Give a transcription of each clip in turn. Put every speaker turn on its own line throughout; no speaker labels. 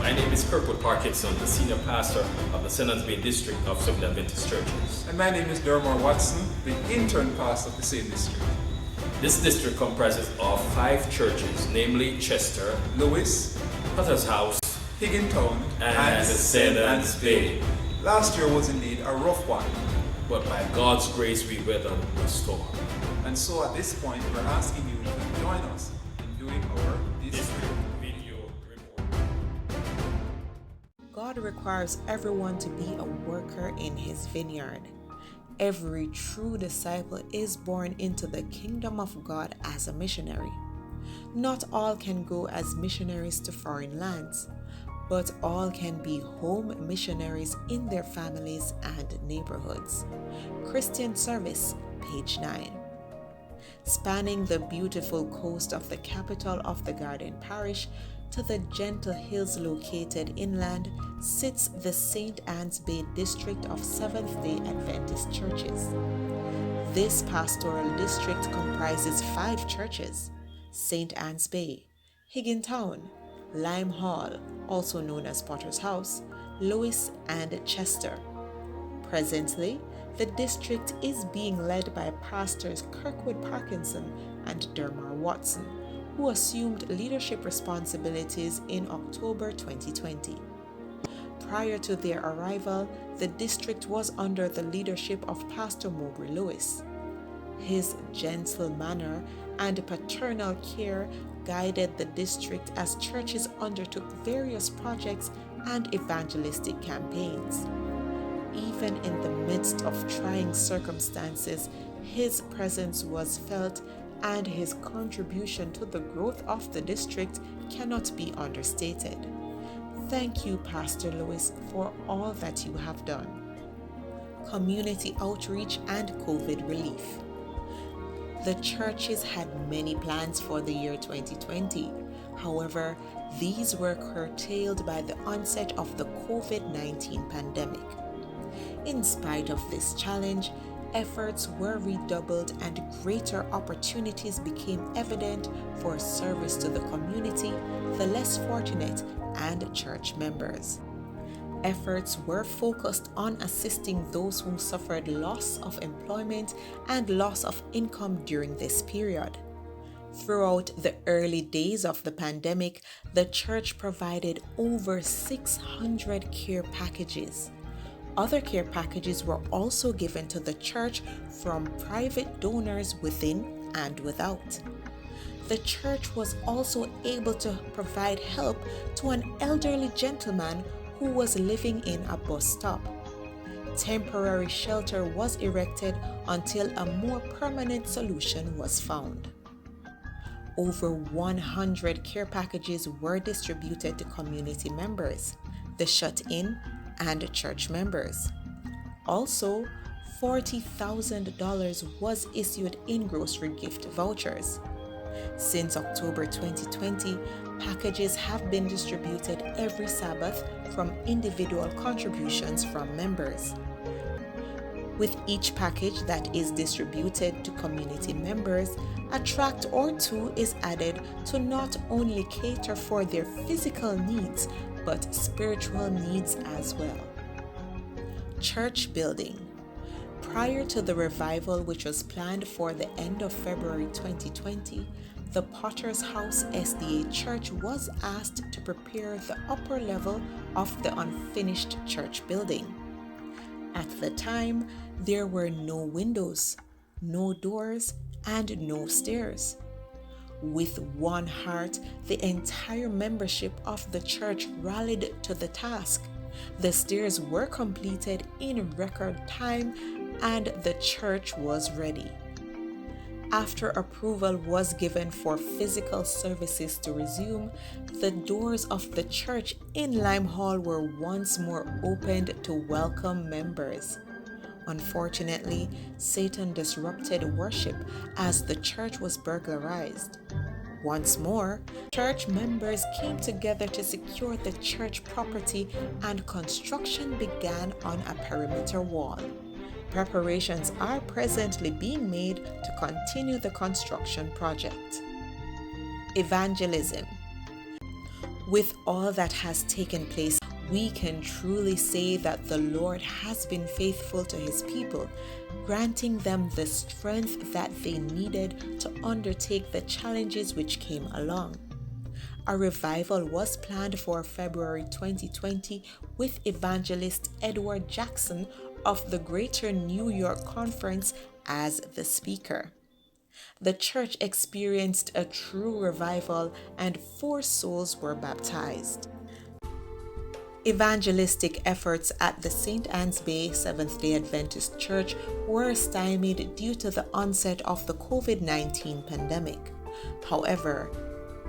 My name is Kirkwood Parkinson, the senior pastor of the St. Bay district of Seventh Adventist Churches.
And my name is Dermot Watson, the intern pastor of the same district.
This district comprises of 5 churches, namely Chester,
Lewis,
Potter's House,
Higgin Town,
and St. Bay.
Last year was indeed a rough one.
But by God's grace, we weathered the storm.
And so at this point, we're asking you to join us in doing our district
video report.
God requires everyone to be a worker in his vineyard. Every true disciple is born into the kingdom of God as a missionary. Not all can go as missionaries to foreign lands, but all can be home missionaries in their families and neighborhoods. Christian Service, page 9. Spanning the beautiful coast of the capital of the Garden Parish to the gentle hills located inland sits the St. Anne's Bay district of Seventh-day Adventist churches. This pastoral district comprises 5 churches: St. Anne's Bay, Higgin Town, Lime Hall, also known as Potter's House, Lewis, and Chester. Presently, the district is being led by pastors Kirkwood Parkinson and Dermot Watson, who assumed leadership responsibilities in October 2020. Prior to their arrival, the district was under the leadership of Pastor Mowbray Lewis. His gentle manner and paternal care guided the district as churches undertook various projects and evangelistic campaigns. Even in the midst of trying circumstances, his presence was felt, and his contribution to the growth of the district cannot be understated. Thank you, Pastor Lewis, for all that you have done. Community outreach and COVID relief. The churches had many plans for the year 2020. However, these were curtailed by the onset of the COVID-19 pandemic. In spite of this challenge, efforts were redoubled and greater opportunities became evident for service to the community, the less fortunate, and church members. Efforts were focused on assisting those who suffered loss of employment and loss of income during this period. Throughout the early days of the pandemic, the church provided over 600 care packages. Other care packages were also given to the church from private donors within and without. The church was also able to provide help to an elderly gentleman who was living in a bus stop. Temporary shelter was erected until a more permanent solution was found. Over 100 care packages were distributed to community members, the shut-in, and church members. Also, $40,000 was issued in grocery gift vouchers. Since October 2020, packages have been distributed every Sabbath from individual contributions from members. With each package that is distributed to community members, a tract or 2 is added to not only cater for their physical needs, but spiritual needs as well. Church building. Prior to the revival, which was planned for the end of February 2020, the Potter's House SDA Church was asked to prepare the upper level of the unfinished church building. At the time, there were no windows, no doors, and no stairs. With one heart, the entire membership of the church rallied to the task. The stairs were completed in record time, and the church was ready. After approval was given for physical services to resume, the doors of the church in Lime Hall were once more opened to welcome members. Unfortunately, Satan disrupted worship as the church was burglarized. Once more, church members came together to secure the church property, and construction began on a perimeter wall. Preparations are presently being made to continue the construction project. Evangelism. With all that has taken place, we can truly say that the Lord has been faithful to his people, granting them the strength that they needed to undertake the challenges which came along. A revival was planned for February 2020 with evangelist Edward Jackson of the Greater New York Conference as the speaker. The church experienced a true revival and 4 souls were baptized. Evangelistic efforts at the St. Anne's Bay Seventh-day Adventist Church were stymied due to the onset of the COVID-19 pandemic. However,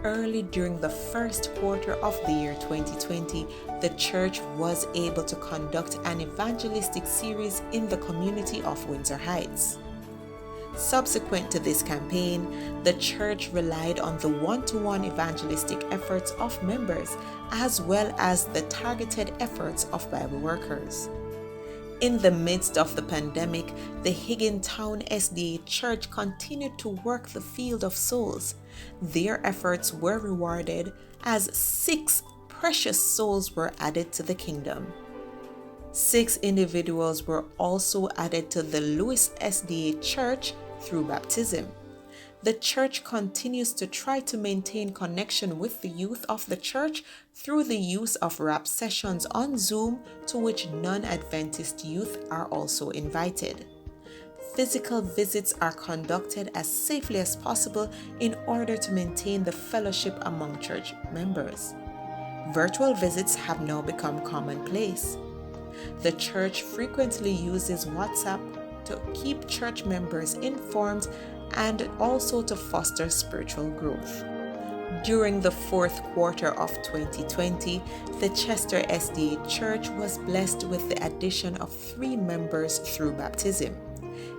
early during the first quarter of the year 2020, the church was able to conduct an evangelistic series in the community of Windsor Heights. Subsequent to this campaign, the church relied on the one-to-one evangelistic efforts of members as well as the targeted efforts of Bible workers. In the midst of the pandemic, the Higgin Town SDA Church continued to work the field of souls. Their efforts were rewarded as 6 precious souls were added to the kingdom. 6 individuals were also added to the Lewis SDA Church through baptism. The church continues to try to maintain connection with the youth of the church through the use of rap sessions on Zoom, to which non-Adventist youth are also invited. Physical visits are conducted as safely as possible in order to maintain the fellowship among church members. Virtual visits have now become commonplace. The church frequently uses WhatsApp to keep church members informed and also to foster spiritual growth. During the 4th quarter of 2020, the Chester SDA Church was blessed with the addition of 3 members through baptism.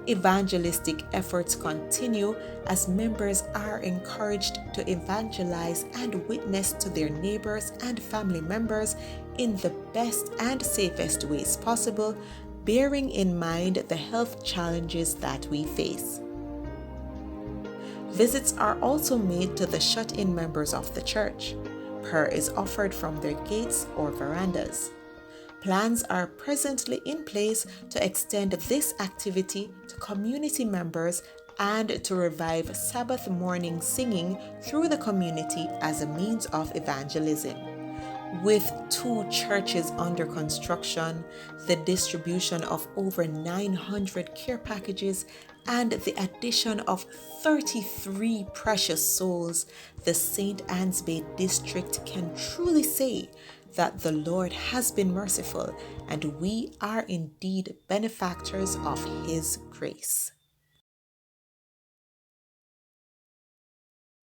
Evangelistic efforts continue as members are encouraged to evangelize and witness to their neighbors and family members in the best and safest ways possible, bearing in mind the health challenges that we face. Visits are also made to the shut-in members of the church. Prayer is offered from their gates or verandas. Plans are presently in place to extend this activity to community members and to revive Sabbath morning singing through the community as a means of evangelism. With 2 churches under construction, the distribution of over 900 care packages, and the addition of 33 precious souls, the St. Anne's Bay district can truly say that the Lord has been merciful and we are indeed benefactors of his grace.